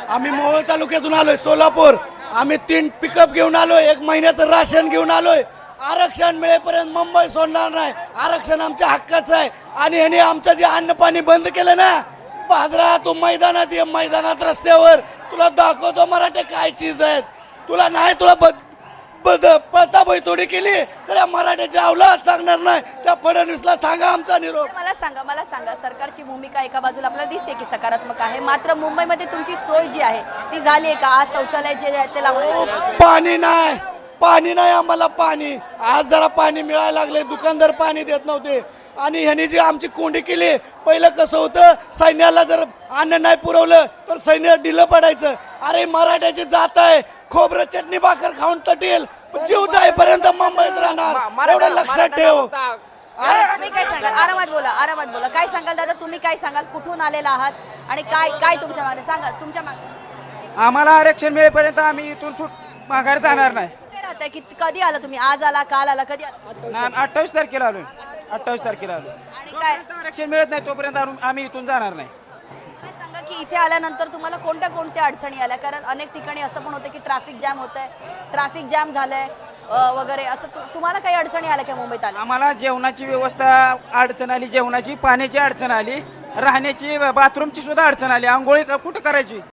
आम्ही मोहोळ तालुक्यातून आलोय सोलापूर. आम्ही 3 पिकअप घेऊन आलोय, 1 महिन्याचं राशन घेऊन आलोय. आरक्षण मिळेपर्यंत मुंबई सोडणार नाही. आरक्षण आमच्या हक्काचं आहे. आणि ह्याने आमचं जे अन्न पाणी बंद केलं ना, बाजरा तू मैदानात ये, मैदानात रस्त्यावर तुला दाखवतो मराठे काय चीज आहेत. तुला नाही, तुला पळता बैतोडी केली तर या मराठ्याच्या अवलाद सांगणार नाही. त्या फडणवीसला सांगा आमचा निरोप. मला सांगा सरकारची भूमिका एका बाजूला आपल्याला दिसते की सकारात्मक आहे, मात्र मुंबईमध्ये तुमची सोय जी आहे ती झाली आहे का? आज शौचालय जे आहे ते लावून पाणी नाही आम्हाला. पाणी आज जरा पाणी मिळायला लागले. दुकानदार पाणी देत नव्हते. आणि ह्यांनी जी आमची कोंडी केली, पहिलं कसं होतं, सैन्याला जर अन्न नाही पुरवलं तर सैन्य ढिलं पडायचं. अरे मराठ्याची जात आहे, खोबरं चटणी भाकर खाऊन तटेल, जीव जाईपर्यंत मुंबईत राहणार, एवढं लक्षात ठेव. तुम्ही काय सांगाल? आरामात बोला. काय सांगाल दादा, तुम्ही काय सांगाल? कुठून आलेला आहात आणि काय तुमच्या मागे सांगा, तुमच्या मागे? आम्हाला आरक्षण मिळेपर्यंत आम्ही इथून माघार जाणार नाही. कुठे राहताय? कधी आला तुम्ही? आज आला, काल आला, कधी आला? 28 तारखेला आलोय. 28 तारखेला आलोय. आणि काय आरक्षण मिळत नाही तोपर्यंत आम्ही इथून जाणार नाही. मला सांगा की इथे आल्यानंतर तुम्हाला कोणत्या अडचणी आल्या? कारण अनेक ठिकाणी असं पण होतं की ट्रॅफिक जॅम होत आहे, ट्रॅफिक जॅम झालंय वगैरे, असं तुम्हाला काही अडचणी आल्या का मुंबईत आल्या? आम्हाला जेवणाची व्यवस्था अडचण आली, जेवणाची, पाण्याची अडचण आली, राहण्याची, बाथरूमची सुद्धा अडचण आली. आंघोळी कुठं करायची?